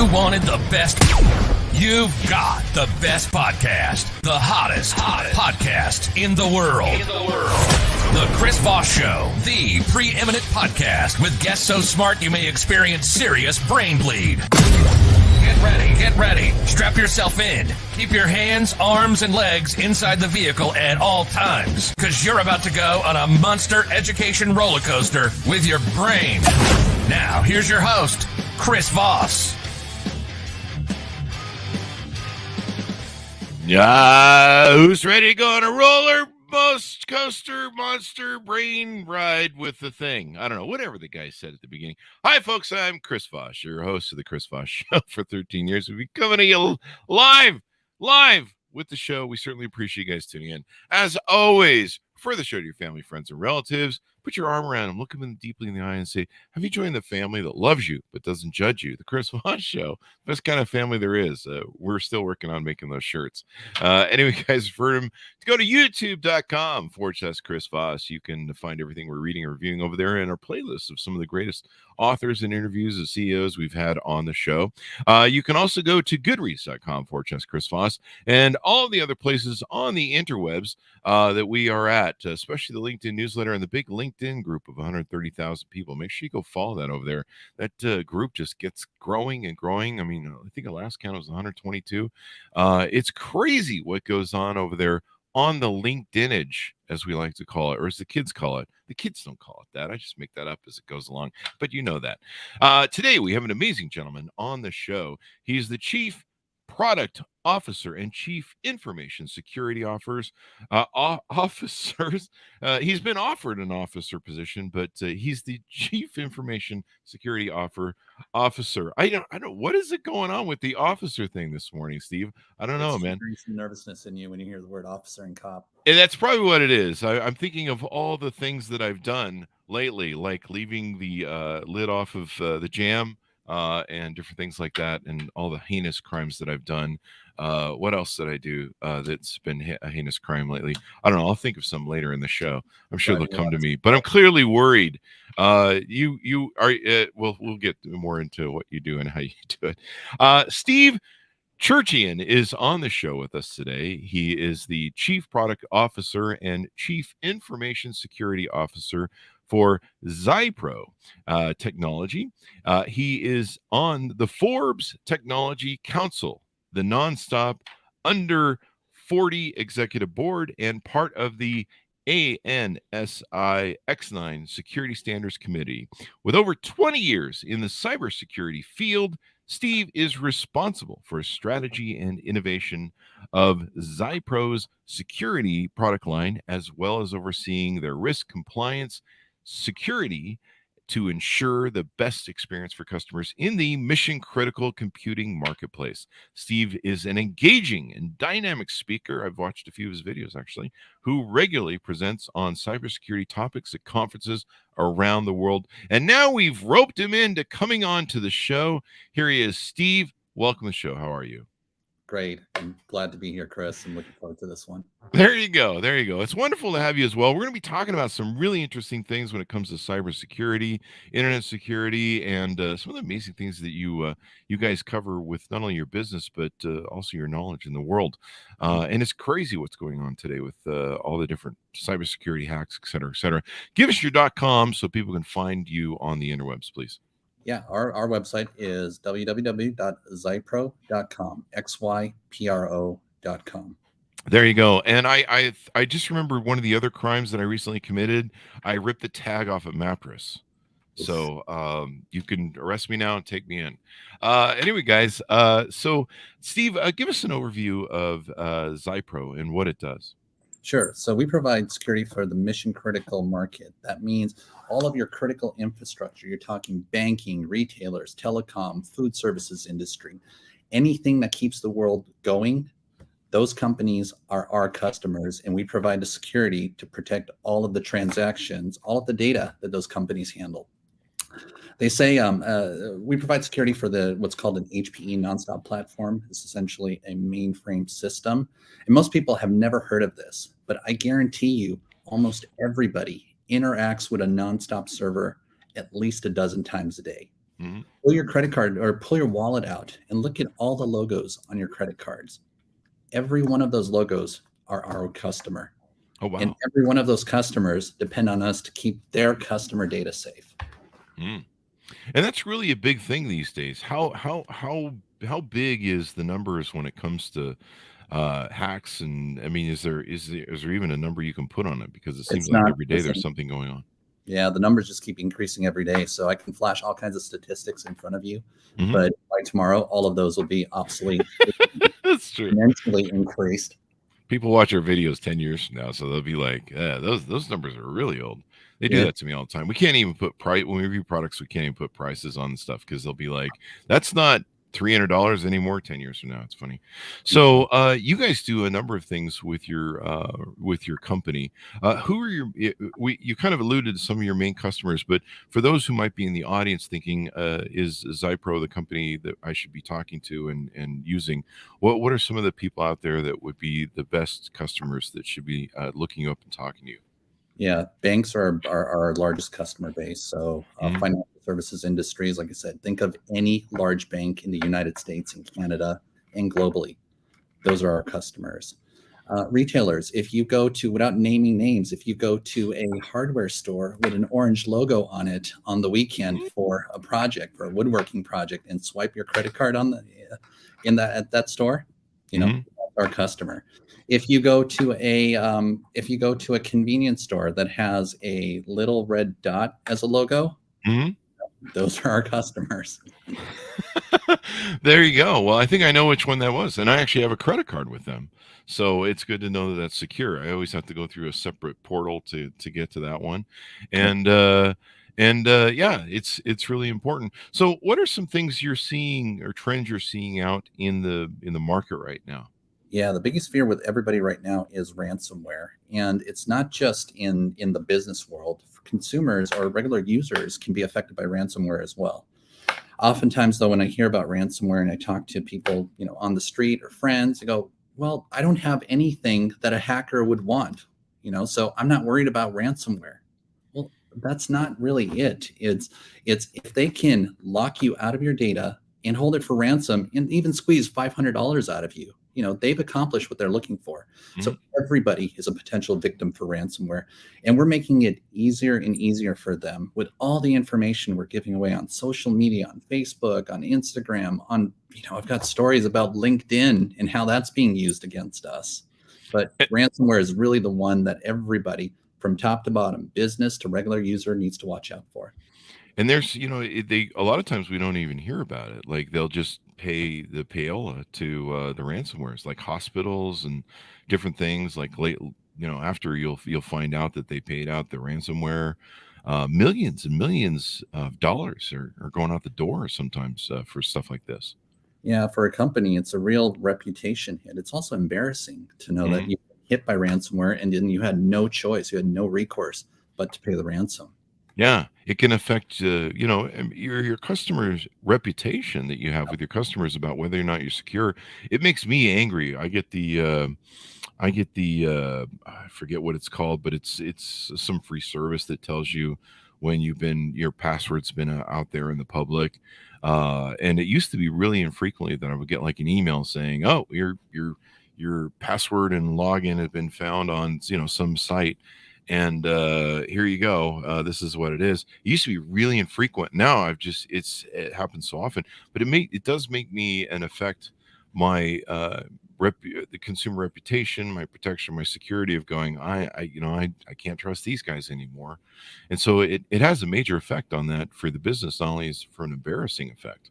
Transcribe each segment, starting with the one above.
You wanted the best. You've got the best podcast. The hottest podcast in the world. The Chris Voss Show, the preeminent podcast with guests so smart you may experience serious brain bleed. Get ready. Strap yourself in. Keep your hands, arms, and legs inside the vehicle at all times, because you're about to go on a monster education roller coaster with your brain. Now, here's your host, Chris Voss. Who's ready to go on a roller coaster monster brain ride with the thing? I don't know, whatever the guy said at the beginning. Hi, folks. I'm Chris Voss, your host of the Chris Voss Show for 13 years. We'll be coming to you live with the show. We certainly appreciate you guys tuning in. As always, refer the show to your family, friends, and relatives. Put your arm around them, look them deeply in the eye, and say, have you joined the family that loves you but doesn't judge you? The Chris Voss Show. Best kind of family there is. We're still working on making those shirts. Anyway, guys, refer them to go to youtube.com/Chris Voss. You can find everything we're reading or reviewing over there in our playlist of some of the greatest authors and interviews of CEOs we've had on the show. You can also go to goodreads.com/Chris Voss and all of the other places on the interwebs that we are at, especially the LinkedIn newsletter and the big LinkedIn group of 130,000 people. Make sure you go follow that over there. That group just gets growing and growing. I mean, I think the last count was 122. It's crazy what goes on over there on the LinkedInage, as we like to call it, or as the kids call it. The kids don't call it that. I just make that up as it goes along, but you know that. Today, we have an amazing gentleman on the show. He's the Chief Product Officer and Chief Information Security Officers. He's been offered an officer position, but he's the Chief Information Security Officer. I don't. What is it going on with the officer thing this morning, Steve? I don't know, man. There's some nervousness in you when you hear the word officer and cop. And that's probably what it is. I'm thinking of all the things that I've done lately, like leaving the lid off of the jam. And different things like that, and all the heinous crimes that I've done. What else did I do that's been a heinous crime lately? I don't know. I'll think of some later in the show. I'm sure they'll come to me, but I'm clearly worried. You are. We'll get more into what you do and how you do it. Steve Tcherchian is on the show with us today. He is the Chief Product Officer and Chief Information Security Officer for XYPRO Technology. He is on the Forbes Technology Council, the nonstop under 40 executive board, and part of the ANSI X9 Security Standards Committee. With over 20 years in the cybersecurity field, Steve is responsible for strategy and innovation of XYPRO's security product line, as well as overseeing their risk compliance security to ensure the best experience for customers in the mission-critical computing marketplace. Steve is an engaging and dynamic speaker. I've watched a few of his videos, actually, who regularly presents on cybersecurity topics at conferences around the world. And now we've roped him into coming on to the show. Here he is. Steve, welcome to the show. How are you? Great. I'm glad to be here, Chris. I'm looking forward to this one. There you go. It's wonderful to have you as well. We're going to be talking about some really interesting things when it comes to cybersecurity, internet security, and some of the amazing things that you guys cover with not only your business, but also your knowledge in the world. And it's crazy what's going on today with all the different cybersecurity hacks, et cetera, et cetera. Give us your .com so people can find you on the interwebs, please. Yeah, our website is www.xypro.com, XYPRO.com. There you go. And I just remember one of the other crimes that I recently committed. I ripped the tag off a mattress. So you can arrest me now and take me in. Anyway, guys, so Steve, give us an overview of XYPRO and what it does. Sure. So we provide security for the mission critical market. That means all of your critical infrastructure. You're talking banking, retailers, telecom, food services industry, anything that keeps the world going. Those companies are our customers, and we provide the security to protect all of the transactions, all of the data that those companies handle. They say we provide security for what's called an HPE nonstop platform. It's essentially a mainframe system. And most people have never heard of this, but I guarantee you almost everybody interacts with a nonstop server at least a dozen times a day. Mhm. Pull your credit card or pull your wallet out and look at all the logos on your credit cards. Every one of those logos are our customer. Oh, And wow. every one of those customers depend on us to keep their customer data safe. Mm. And that's really a big thing these days. How big is the numbers when it comes to hacks? And I mean, is there even a number you can put on it? Because it seems It's like not every day there's listen, something going on. Yeah, the numbers just keep increasing every day. So I can flash all kinds of statistics in front of you, Mhm. but by tomorrow, all of those will be obsolete, That's true. exponentially increased. People watch our videos 10 years from now, so they'll be like, yeah, those numbers are really old. They do Yeah, that to me all the time. We can't even put price when we review products. We can't even put prices on stuff because they'll be like, that's not $300 anymore 10 years from now. It's funny. So you guys do a number of things with your company. Who are you kind of alluded to some of your main customers, but for those who might be in the audience thinking, is XYPRO the company that I should be talking to and using? What are some of the people out there that would be the best customers that should be looking you up and talking to you? yeah. Banks are our largest customer base. So Mhm. financial services industries, like I said, think of any large bank in the United States and Canada and globally. Those are our customers. Retailers, if you go to, without naming names, if you go to a hardware store with an orange logo on it on the weekend for a project, for a woodworking project, and swipe your credit card on the at that store, Mhm. that's our customer. If you go to a convenience store that has a little red dot as a logo, Mhm. those are our customers. There you go. Well, I think I know which one that was, and I actually have a credit card with them, so it's good to know that that's secure. I always have to go through a separate portal to get to that one, Yep. and yeah, it's really important. So, what are some things you're seeing or trends you're seeing out in the market right now? Yeah, the biggest fear with everybody right now is ransomware, and it's not just in the business world. Consumers or regular users can be affected by ransomware as well. Oftentimes, though, when I hear about ransomware and I talk to people, on the street or friends, I go, "Well, I don't have anything that a hacker would want, so I'm not worried about ransomware." Well, that's not really it. It's if they can lock you out of your data and hold it for ransom and even squeeze $500 out of you, they've accomplished what they're looking for. Mhm. So everybody is a potential victim for ransomware, and we're making it easier and easier for them with all the information we're giving away on social media, on Facebook, on Instagram, I've got stories about LinkedIn and how that's being used against us. But ransomware is really the one that everybody from top to bottom, business to regular user, needs to watch out for. And there's, they a lot of times we don't even hear about it. Like they'll just pay the payola to the ransomwares, like hospitals and different things. Like late, after you'll find out that they paid out the ransomware. Millions and millions of dollars are going out the door sometimes for stuff like this. Yeah, for a company, it's a real reputation hit. It's also embarrassing to know that Mhm. you were hit by ransomware and then you had no choice, you had no recourse but to pay the ransom. Yeah, it can affect, your customer's reputation that you have with your customers about whether or not you're secure. It makes me angry. I forget what it's called, but it's some free service that tells you when your password's been out there in the public. And it used to be really infrequently that I would get like an email saying, "Oh, your password and login have been found on some site." And here you go. This is what it is. It used to be really infrequent. Now it happens so often, but it does make me and affect my the consumer reputation, my protection, my security of going. I can't trust these guys anymore, and so it has a major effect on that for the business, not only as for an embarrassing effect.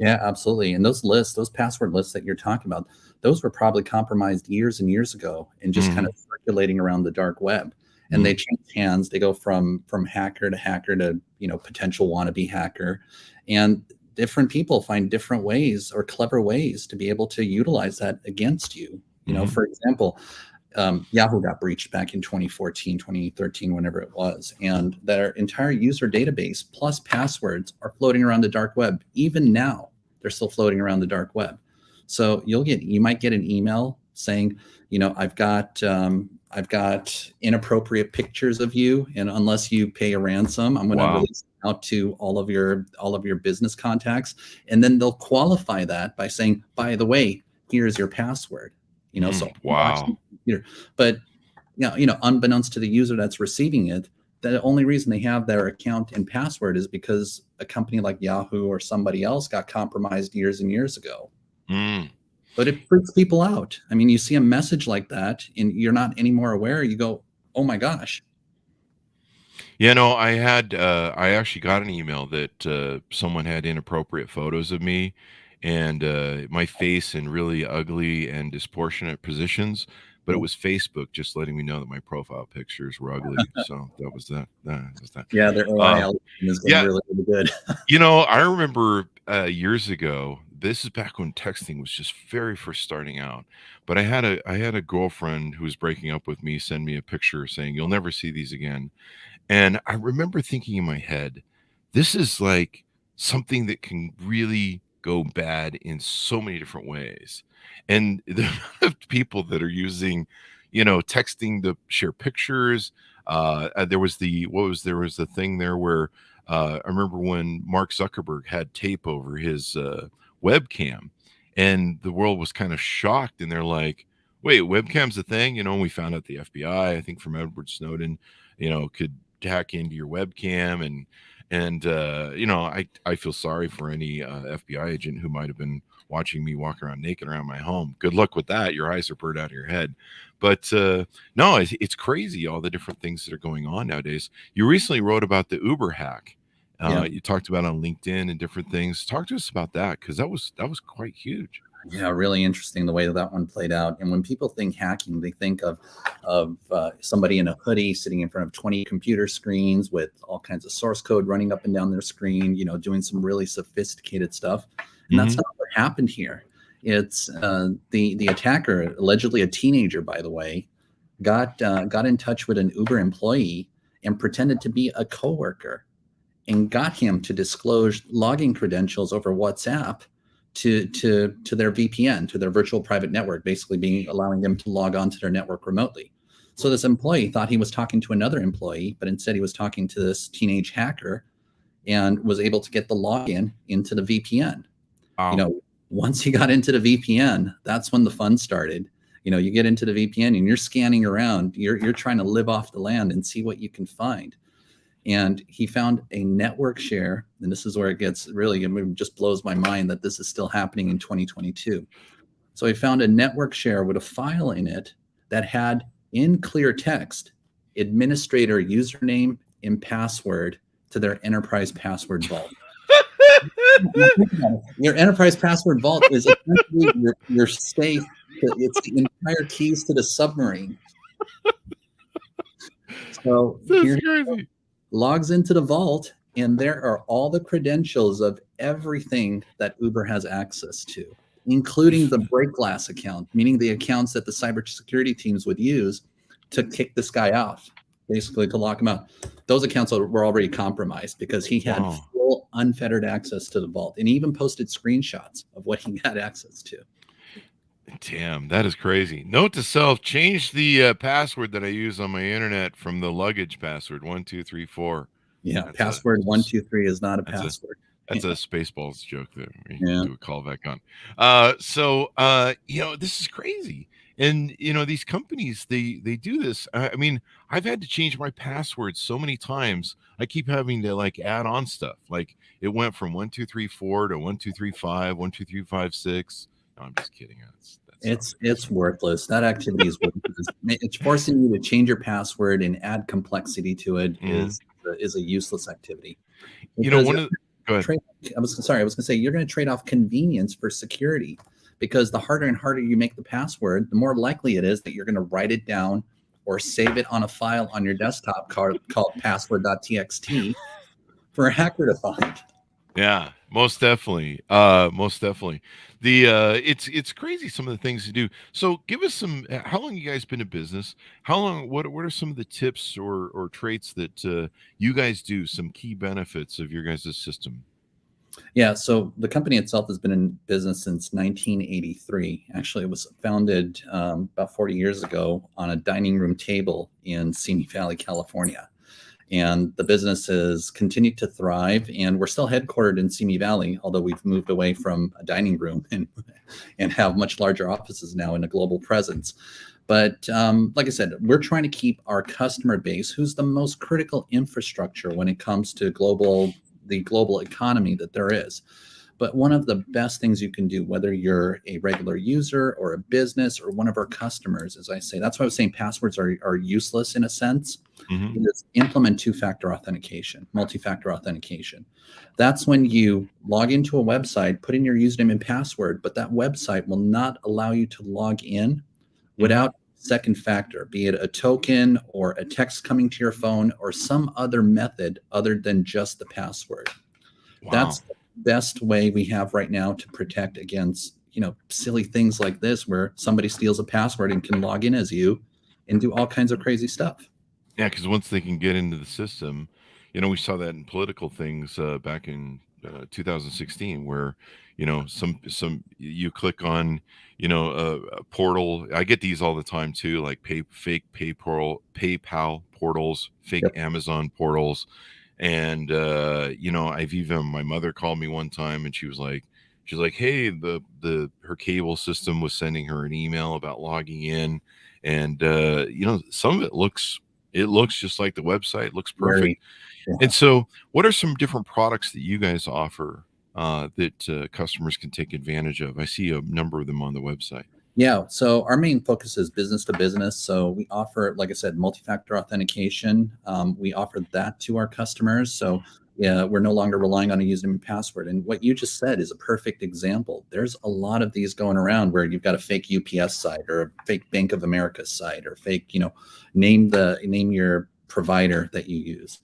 Yeah, absolutely. And those lists, those password lists that you're talking about, those were probably compromised years and years ago and just kind Hmm. of circulating around the dark web. And Hmm. they change hands. They go from hacker to, potential wannabe hacker. And different people find different ways or clever ways to be able to utilize that against you. Hmm. For example, Yahoo got breached back in 2014, 2013, whenever it was. And their entire user database plus passwords are floating around the dark web. Even now, they're still floating around the dark web. So you might get an email saying, I've got I've got inappropriate pictures of you, and unless you pay a ransom, I'm going to release it out to all of your business contacts, and then they'll qualify that by saying, by the way, here's your password. So wow. But unbeknownst to the user that's receiving it, the only reason they have their account and password is because a company like Yahoo or somebody else got compromised years and years ago. But it freaks people out. I mean, you see a message like that and you're not any more aware. You go, oh my gosh. I actually got an email that someone had inappropriate photos of me and my face in really ugly and disproportionate positions. But it was Facebook just letting me know that my profile pictures were ugly. So that was that. Yeah, their AI is getting really, really good. I remember years ago, this is back when texting was just very first starting out. But I had a girlfriend who was breaking up with me send me a picture saying, "You'll never see these again." And I remember thinking in my head, this is like something that can really go bad in so many different ways. And the amount of people that are using, texting to share pictures. There was the thing there where I remember when Mark Zuckerberg had tape over his webcam, and the world was kind of shocked, and they're like, "Wait, webcam's a thing?" And we found out the FBI, I think from Edward Snowden, could hack into your webcam, and I feel sorry for any FBI agent who might have been watching me walk around naked around my home. Good luck with that. Your eyes are burned out of your head. But no, it's crazy, all the different things that are going on nowadays. You recently wrote about the Uber hack. You talked about on LinkedIn and different things. Talk to us about that, because that was quite huge. Yeah, really interesting the way that one played out. And when people think hacking, they think of somebody in a hoodie sitting in front of 20 computer screens with all kinds of source code running up and down their screen, doing some really sophisticated stuff. And that's not what happened here. It's the attacker, allegedly a teenager, by the way, got in touch with an Uber employee and pretended to be a coworker and got him to disclose login credentials over WhatsApp to their VPN, to their virtual private network, basically allowing them to log on to their network remotely. So this employee thought he was talking to another employee, but instead he was talking to this teenage hacker and was able to get the login into the VPN. Wow. Once he got into the VPN, that's when the fun started. You get into the VPN and you're scanning around, you're trying to live off the land and see what you can find. And he found a network share, and this is where it gets really, it just blows my mind that this is still happening in 2022. So he found a network share with a file in it that had, in clear text, administrator username and password to their enterprise password vault. Your enterprise password vault is essentially your safe. It's the entire keys to the submarine. So that's crazy. Logs into the vault, and there are all the credentials of everything that Uber has access to, including the break glass account, meaning the accounts that the cybersecurity teams would use to kick this guy off, basically to lock him out. Those accounts were already compromised because he had full unfettered access to the vault, and he even posted screenshots of what he had access to. Damn, that is crazy. Note to self: change the password that I use on my internet from the luggage password 1234. Yeah, that's password 123 is not a password. That's a Spaceballs joke there. We do a callback on. This is crazy. And these companies, they do this. I mean, I've had to change my password so many times. I keep having to add on stuff. Like it went from 1234 to 1235, 12356. No, I'm just kidding. It's worthless. That activity is worthless. It's forcing you to change your password and add complexity to it is a useless activity. Go ahead. I was going to say, you're going to trade off convenience for security, because the harder and harder you make the password, the more likely it is that you're going to write it down or save it on a file on your desktop called password.txt for a hacker to find. Yeah, most definitely. Most definitely. It's crazy some of the things to do. So give us some, how long you guys been in business? How long, what are some of the tips or traits that you guys do, some key benefits of your guys' system? Yeah, so the company itself has been in business since 1983. Actually, it was founded about 40 years ago on a dining room table in Simi Valley, California. And the business has continued to thrive, and we're still headquartered in Simi Valley, although we've moved away from a dining room and have much larger offices now in a global presence. But like I said, we're trying to keep our customer base, who's the most critical infrastructure when it comes to the global economy that there is. But one of the best things you can do, whether you're a regular user or a business or one of our customers, as I say, that's why I was saying passwords are useless in a sense, is implement two-factor authentication, multi-factor authentication. That's when you log into a website, put in your username and password, but that website will not allow you to log in without second factor, be it a token or a text coming to your phone or some other method other than just the password. Wow. That's the best way we have right now to protect against, silly things like this, where somebody steals a password and can log in as you and do all kinds of crazy stuff. Yeah, because once they can get into the system, we saw that in political things back in 2016, where some you click on a portal. I get these all the time too, like fake PayPal portals, fake Amazon portals, and I've even, my mother called me one time and she's like, hey, her cable system was sending her an email about logging in, and some of it looks just like the website, looks perfect. And so what are some different products that you guys offer that customers can take advantage of? I see a number of them on the website. Yeah, so our main focus is business to business. So we offer, like I said, multi-factor authentication. We offer that to our customers. So yeah, we're no longer relying on a username and password. And what you just said is a perfect example. There's a lot of these going around where you've got a fake UPS site or a fake Bank of America site or fake, name your provider that you use.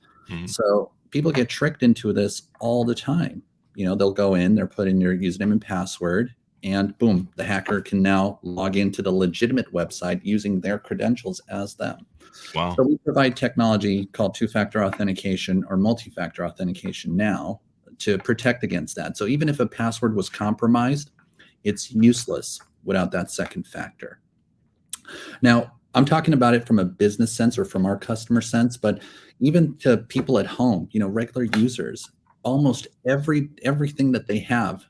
So people get tricked into this all the time. They'll go in, they'll put in your username and password, and boom, the hacker can now log into the legitimate website using their credentials as them. Wow. So we provide technology called two-factor authentication or multi-factor authentication now to protect against that. So even if a password was compromised, it's useless without that second factor. Now, I'm talking about it from a business sense or from our customer sense, but even to people at home, regular users, almost everything that they have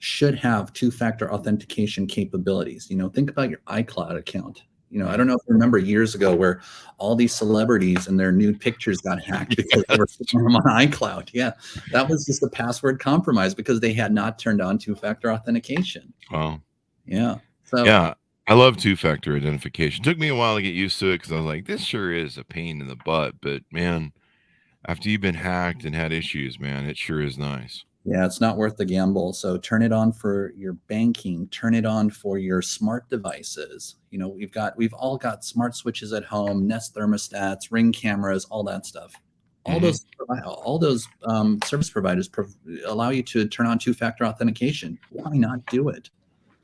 should have two-factor authentication capabilities. Think about your iCloud account. I don't know if you remember years ago where all these celebrities and their nude pictures got hacked because they were putting them on iCloud. Yeah, that was just a password compromise because they had not turned on two-factor authentication. Wow. Yeah. So yeah, I love two-factor identification. Took me a while to get used to it because I was like, this sure is a pain in the butt. But man, after you've been hacked and had issues, man, it sure is nice. Yeah, it's not worth the gamble. So turn it on for your banking, turn it on for your smart devices. We've all got smart switches at home, Nest thermostats, Ring cameras, all that stuff. All those service providers allow you to turn on two-factor authentication. Why not do it?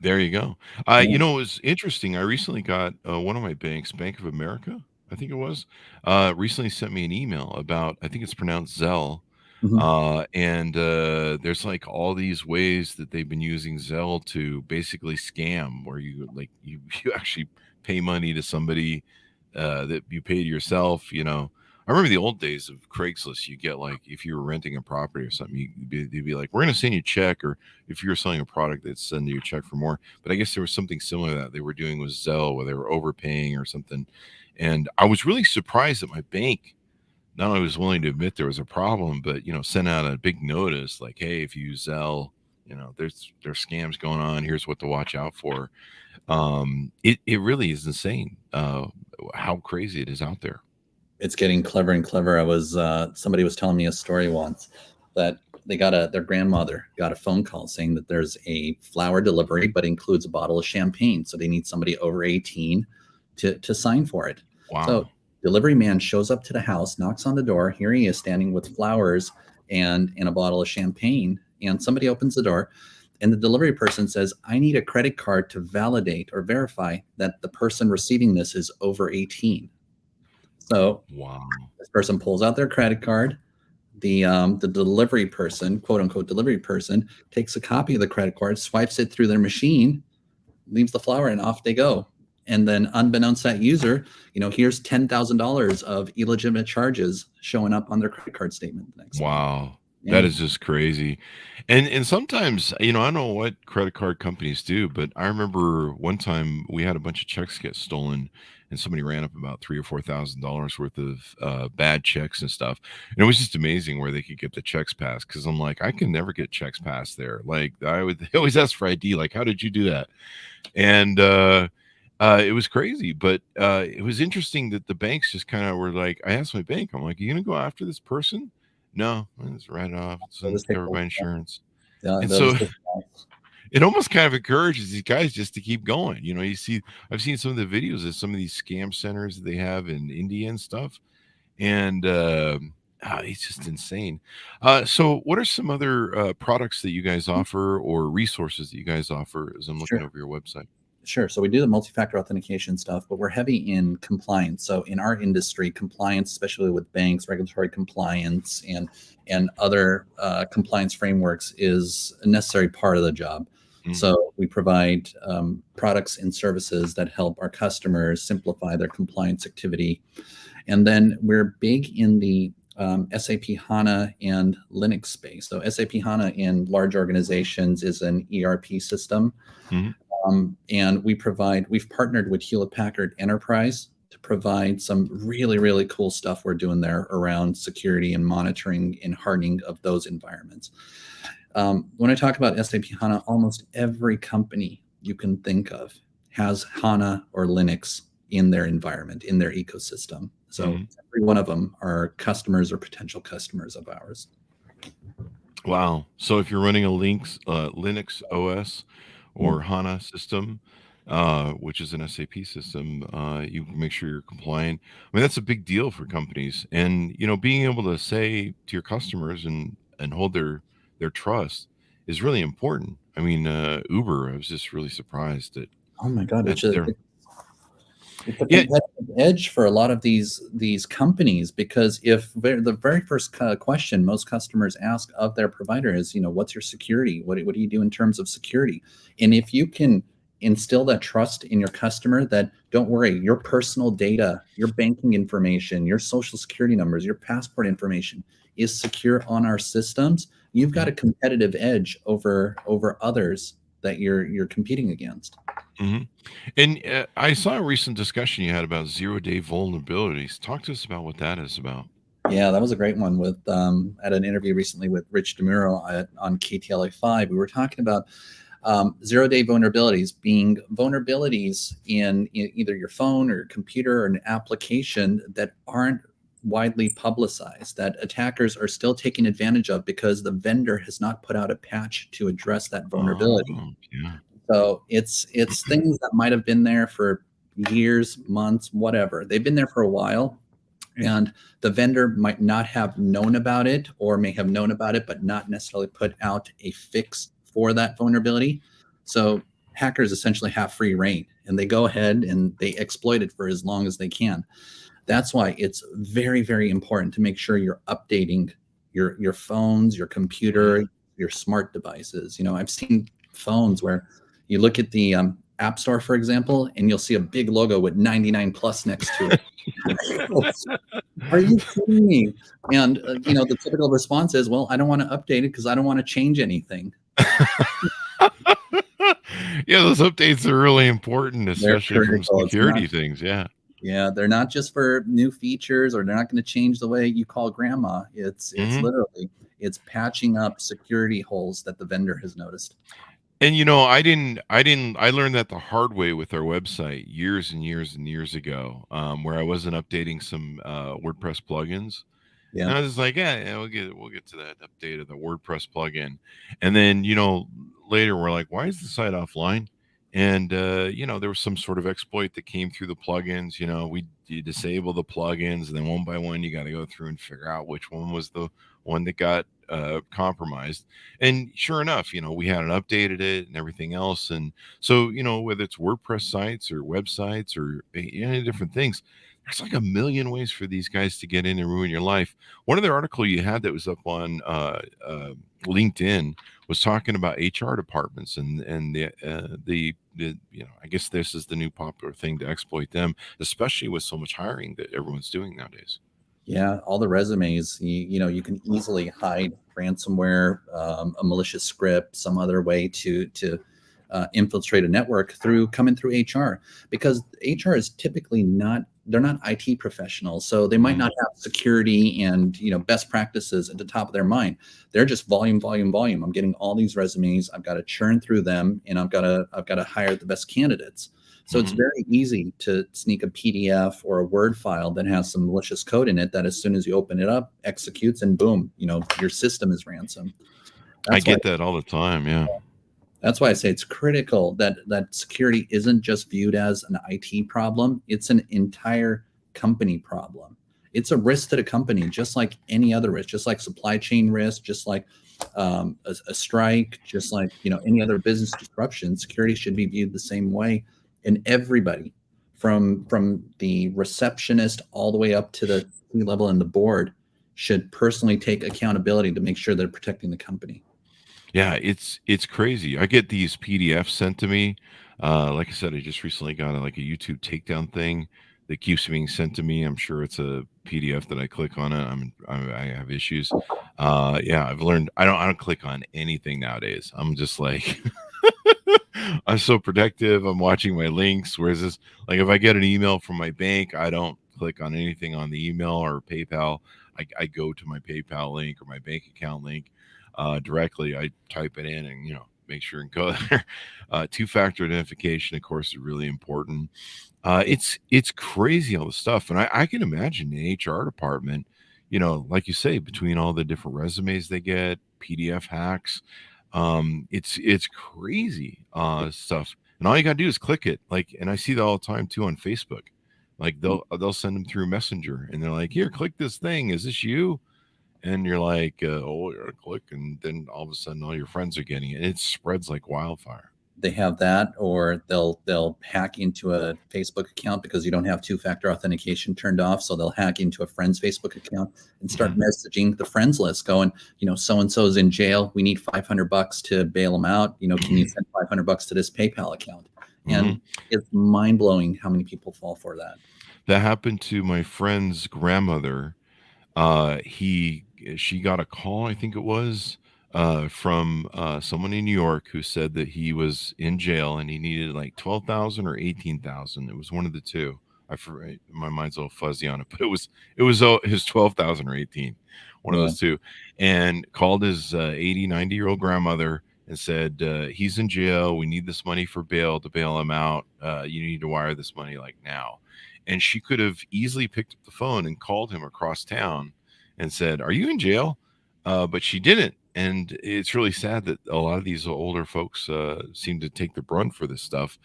There you go. It was interesting. I recently got one of my banks, Bank of America, I think it was, recently sent me an email about, I think it's pronounced Zelle. And there's like all these ways that they've been using Zelle to basically scam, where you actually pay money to somebody that you paid yourself. I remember the old days of Craigslist. You get, like, if you were renting a property or something, they'd be like, we're going to send you a check, or if you were selling a product, they'd send you a check for more. But I guess there was something similar to that they were doing with Zelle, where they were overpaying or something. And I was really surprised that my bank not only was willing to admit there was a problem, but sent out a big notice like, hey, if you use Zelle, there's scams going on. Here's what to watch out for. It really is insane how crazy it is out there. It's getting clever and clever. Somebody was telling me a story once that their grandmother got a phone call saying that there's a flower delivery, but includes a bottle of champagne. So they need somebody over 18 to sign for it. Wow. So delivery man shows up to the house, knocks on the door. Here he is standing with flowers and a bottle of champagne. And somebody opens the door, and the delivery person says, I need a credit card to validate or verify that the person receiving this is over 18. So wow. This person pulls out their credit card. the delivery person, quote unquote delivery person, takes a copy of the credit card, swipes it through their machine, leaves the flower, and off they go. And then unbeknownst to that user, here's $10,000 of illegitimate charges showing up on their credit card statement the next month. Wow. Yeah. That is just crazy. And sometimes, I don't know what credit card companies do, but I remember one time we had a bunch of checks get stolen and somebody ran up about $3,000 or $4,000 worth of bad checks and stuff. And it was just amazing where they could get the checks passed. Cause I'm like, I can never get checks passed there. Like they always ask for ID. Like, how did you do that? And, it was crazy, but it was interesting that the banks just kind of were like, I asked my bank, I'm like, are you going to go after this person? No, it's right off. It's covered by insurance. Yeah, And so it almost kind of encourages these guys just to keep going. I've seen some of the videos of some of these scam centers that they have in India and stuff. And it's just insane. So what are some other products that you guys offer or resources that you guys offer as I'm looking over your website? Sure. So we do the multi-factor authentication stuff, but we're heavy in compliance. So in our industry, compliance, especially with banks, regulatory compliance, and other compliance frameworks, is a necessary part of the job. Mm-hmm. So we provide products and services that help our customers simplify their compliance activity. And then we're big in the SAP HANA and Linux space. So SAP HANA in large organizations is an ERP system. Mm-hmm. And we've partnered with Hewlett-Packard Enterprise to provide some really, really cool stuff we're doing there around security and monitoring and hardening of those environments. When I talk about SAP HANA, almost every company you can think of has HANA or Linux in their environment, in their ecosystem. So every one of them are customers or potential customers of ours. Wow. So if you're running a Linux OS or HANA system, which is an SAP system, you make sure you're compliant. I mean, that's a big deal for companies. And, being able to say to your customers and hold their trust is really important. I mean, Uber, I was just really surprised that. Oh my God. It's a competitive edge for a lot of these companies, because if the very first question most customers ask of their provider is, what's your security? What do you do in terms of security? And if you can instill that trust in your customer that, don't worry, your personal data, your banking information, your social security numbers, your passport information is secure on our systems, you've got a competitive edge over others that you're competing against. Mm-hmm. And I saw a recent discussion you had about 0-day vulnerabilities. Talk to us about what that is about. Yeah, that was a great one with at an interview recently with Rich DeMuro on KTLA 5. We were talking about 0-day vulnerabilities being vulnerabilities in either your phone or your computer or an application that aren't widely publicized, that attackers are still taking advantage of because the vendor has not put out a patch to address that vulnerability. Yeah. So it's things that might have been there for years, months, whatever. They've been there for a while, and the vendor might not have known about it, or may have known about it but not necessarily put out a fix for that vulnerability. So hackers essentially have free reign, and they go ahead and they exploit it for as long as they can. That's why it's very, very important to make sure you're updating your phones, your computer, your smart devices. I've seen phones where you look at the App Store, for example, and you'll see a big logo with 99 plus next to it. Are you kidding me? And, the typical response is, well, I don't want to update it because I don't want to change anything. Yeah, those updates are really important, especially from security things. Yeah. Yeah, they're not just for new features, or they're not going to change the way you call grandma. It's literally, it's patching up security holes that the vendor has noticed. And I learned that the hard way with our website years and years and years ago, where I wasn't updating some WordPress plugins. Yeah. And I was like, yeah, we'll get to that update of the WordPress plugin. And then, later we're like, why is the site offline? And, there was some sort of exploit that came through the plugins. You disable the plugins, and then one by one, you got to go through and figure out which one was the one that got compromised. And sure enough, we hadn't updated it and everything else. And so, whether it's WordPress sites or websites or any different things, there's like a million ways for these guys to get in and ruin your life. One of the article you had that was up on LinkedIn was talking about HR departments and the I guess this is the new popular thing to exploit them, especially with so much hiring that everyone's doing nowadays. Yeah, all the resumes, you can easily hide ransomware, a malicious script, some other way to infiltrate a network coming through HR, because HR is typically they're not IT professionals, so they might not have security and best practices at the top of their mind. They're just volume. I'm getting all these resumes. I've got to churn through them, and I've got to hire the best candidates. So it's very easy to sneak a PDF or a Word file that has some malicious code in it that as soon as you open it up, executes, and boom, your system is ransomed. I get that all the time. Yeah. That's why I say it's critical that security isn't just viewed as an IT problem. It's an entire company problem. It's a risk to the company, just like any other risk, just like supply chain risk, just like a strike, just like any other business disruption. Security should be viewed the same way. And everybody from the receptionist all the way up to the level and the board should personally take accountability to make sure they're protecting the company. Yeah, it's crazy. I get these PDFs sent to me. Like I said, I just recently got a YouTube takedown thing that keeps being sent to me. I'm sure it's a PDF that I click on it. I have issues. Yeah, I've learned I don't click on anything nowadays. I'm just like I'm so protective. I'm watching my links. Whereas this, like if I get an email from my bank, I don't click on anything on the email or PayPal. I go to my PayPal link or my bank account link directly. I type it in and make sure and go there. Two-factor identification, of course, is really important. It's crazy, all the stuff, and I can imagine the HR department, like you say, between all the different resumes they get, PDF hacks, it's crazy stuff, and all you gotta do is click it. And I see that all the time too on Facebook. Like they'll send them through Messenger, and they're like, "Here, click this thing. Is this you?" And you're like, "Oh, you're gonna click," and then all of a sudden, all your friends are getting it. And it spreads like wildfire. They have that, or they'll hack into a Facebook account because you don't have two-factor authentication turned off. So they'll hack into a friend's Facebook account and start messaging the friends list, going, so and so's in jail. We need $500 to bail them out. Can you send $500 to this PayPal account? And it's mind blowing how many people fall for that. That happened to my friend's grandmother. She got a call, I think it was, from someone in New York who said that he was in jail and he needed like $12,000 or $18,000. It was one of the two. My mind's a little fuzzy on it, but it was his 12,000 or 18, one of those two, and called his 80, 90-year-old grandmother and said, he's in jail. We need this money for bail to bail him out. You need to wire this money like now. And she could have easily picked up the phone and called him across town and said, "Are you in jail?" But she didn't. And it's really sad that a lot of these older folks seem to take the brunt for this stuff.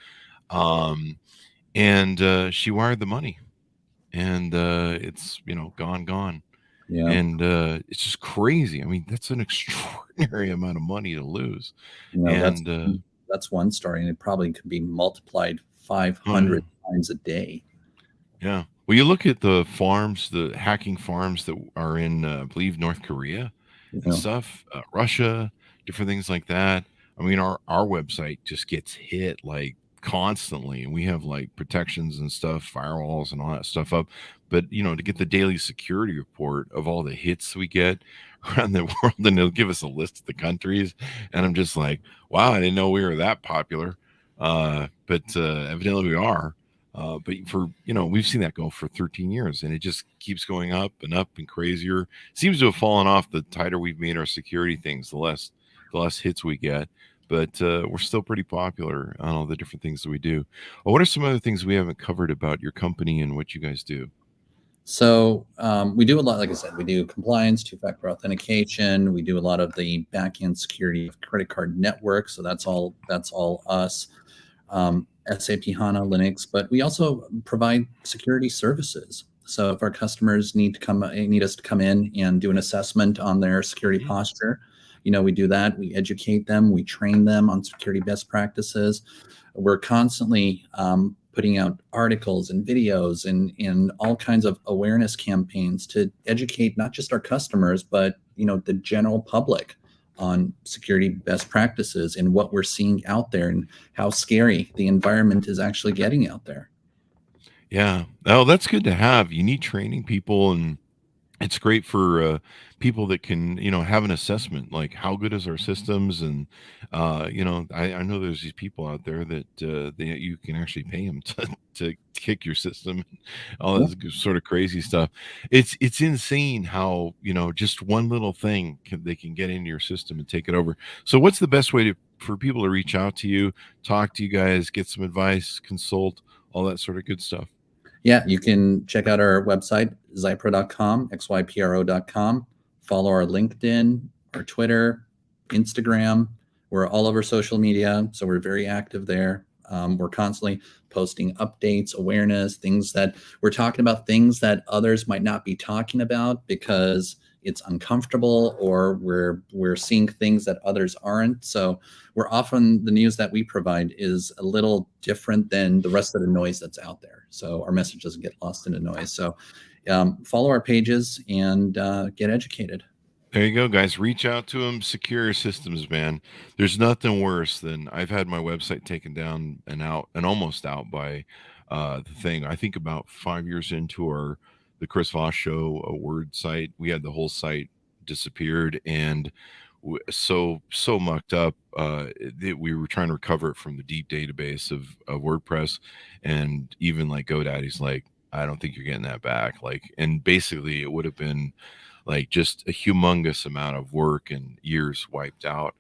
And she wired the money, and it's gone. Yeah. And it's just crazy. I mean, that's an extraordinary amount of money to lose. That's one story, and it probably could be multiplied 500 times a day. Yeah. Well, you look at the hacking farms that are in, I believe, North Korea and stuff, Russia, different things like that. I mean, our website just gets hit like constantly, and we have like protections and stuff, firewalls and all that stuff up. But to get the daily security report of all the hits we get around the world, and they'll give us a list of the countries, and I'm just like, wow, I didn't know we were that popular. But evidently we are. But we've seen that go for 13 years, and it just keeps going up and crazier. Seems to have fallen off the tighter we've made our security things, the less hits we get. But we're still pretty popular on all the different things that we do. What are some other things we haven't covered about your company and what you guys do? So we do a lot, like I said, we do compliance, two-factor authentication. We do a lot of the back-end security of credit card networks. So that's all us. SAP HANA, Linux, but we also provide security services. So if our customers need us to come in and do an assessment on their security posture, we do that. We educate them, we train them on security best practices. We're constantly putting out articles and videos and all kinds of awareness campaigns to educate not just our customers, but the general public on security best practices and what we're seeing out there and how scary the environment is actually getting out there. Yeah. Oh, that's good to have. You need training people, and it's great for people that can, have an assessment like how good is our systems. And, I know there's these people out there that you can actually pay them to kick your system, all this sort of crazy stuff. It's insane how, just one little thing they can get into your system and take it over. So what's the best way for people to reach out to you, talk to you guys, get some advice, consult, all that sort of good stuff? Yeah, you can check out our website, XYPRO.com, XYPRO.com. Follow our LinkedIn, our Twitter, Instagram. We're all over social media, so we're very active there. We're constantly posting updates, awareness, things that we're talking about, things that others might not be talking about because it's uncomfortable, or we're seeing things that others aren't. So we're often, the news that we provide is a little different than the rest of the noise that's out there. So our message doesn't get lost in the noise. So follow our pages and get educated. There you go, guys. Reach out to them. Secure your systems, man. There's nothing worse than I've had my website taken down and almost out by the thing. I think about 5 years into the Chris Voss Show Word site, we had the whole site disappeared, and so mucked up that we were trying to recover it from the deep database of WordPress, and even like GoDaddy's like, I don't think you're getting that back. Like, and basically it would have been like just a humongous amount of work and years wiped out.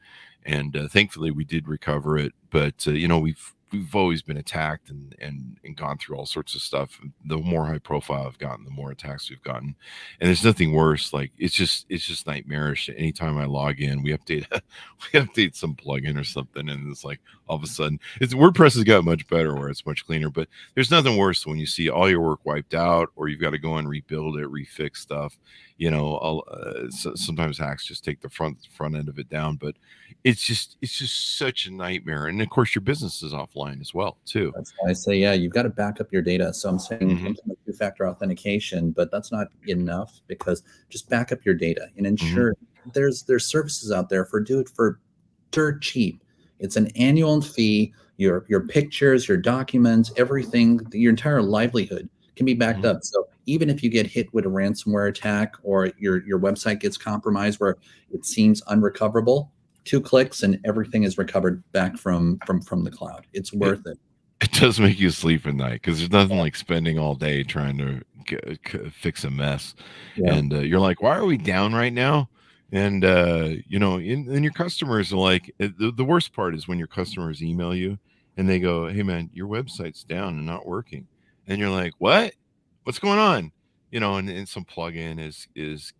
And thankfully we did recover it, but we've always been attacked and gone through all sorts of stuff. The more high profile I've gotten, the more attacks we've gotten, and there's nothing worse. Like it's just nightmarish. Anytime I log in, we update some plugin or something, and it's like all of a sudden WordPress has got much better where it's much cleaner, but there's nothing worse when you see all your work wiped out, or you've got to go and rebuild it, refix stuff. Sometimes hacks just take the front end of it down, but it's just such a nightmare. And of course your business is offline as well too. That's why I say, you've got to back up your data. So I'm saying two-factor authentication, but that's not enough, because just back up your data and ensure there's services out there do it for dirt cheap. It's an annual fee. Your pictures, your documents, everything, your entire livelihood can be backed up. So even if you get hit with a ransomware attack, or your website gets compromised where it seems unrecoverable, 2 clicks and everything is recovered back from the cloud. It's worth it. It does make you sleep at night, because there's nothing like spending all day trying to fix a mess. Yeah. And you're like, why are we down right now? And and your customers are like, the worst part is when your customers email you and they go, hey man, your website's down and not working. And you're like, what's going on? And some plugin is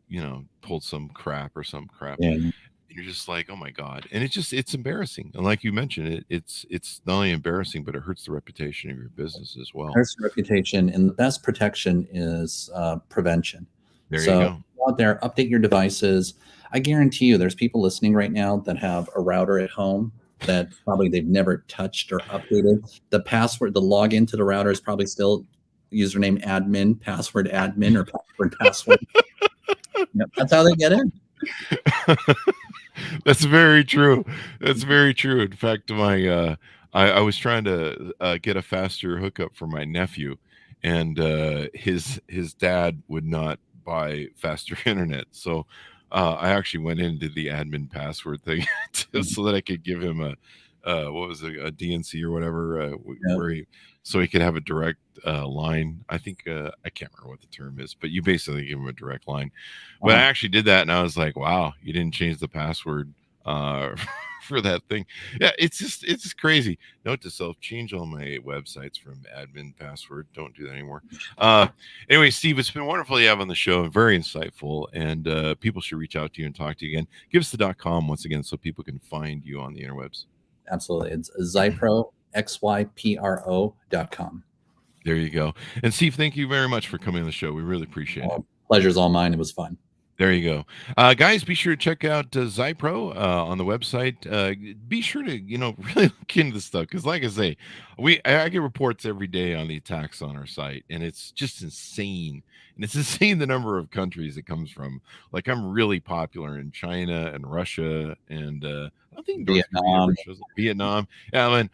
pulled some crap or some crap. Yeah. And you're just like, oh my God. And it's embarrassing. And like you mentioned, it's not only embarrassing, but it hurts the reputation of your business as well. It hurts the reputation, and the best protection is prevention. There you go. Out there, update your devices. I guarantee you there's people listening right now that have a router at home that probably they've never touched or updated. The password, the login to the router is probably still username admin, password admin, or password. Yep, that's how they get in. That's very true. That's very true. In fact, I was trying to get a faster hookup for my nephew, and his dad would not buy faster internet. So I actually went into the admin password thing so that I could give him a DNC or whatever, so he could have a direct line. I think I can't remember what the term is, but you basically give him a direct line. But I actually did that, and I was like, wow, you didn't change the password for that thing. Yeah, it's just crazy. Note to self: change all my websites from admin password. Don't do that anymore. Anyway, Steve, it's been wonderful to have on the show. Very insightful, and people should reach out to you and talk to you again. Give us the .com once again so people can find you on the interwebs. Absolutely. It's XYPRO, XYPRO.com. There you go. And Steve, thank you very much for coming on the show. We really appreciate it. Pleasure's all mine. It was fun. There you go. Guys, be sure to check out XYPRO on the website. Be sure to, really look into this stuff because, like I say, I get reports every day on the attacks on our site, and it's just insane. And it's insane the number of countries it comes from. Like, I'm really popular in China and Russia and I think North Korea, Vietnam. Yeah, I mean,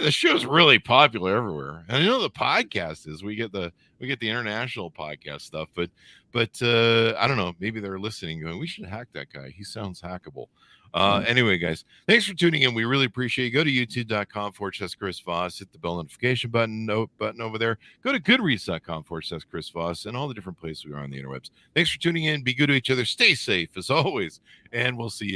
the show's really popular everywhere. And I know the podcast is. We get the international podcast stuff, but I don't know. Maybe they're listening, going, "We should hack that guy. He sounds hackable." Anyway, guys, thanks for tuning in. We really appreciate it. Go to youtube.com/Chris Voss. Hit the bell notification button over there. Go to goodreads.com/Chris Voss and all the different places we are on the interwebs. Thanks for tuning in. Be good to each other. Stay safe as always, and we'll see you.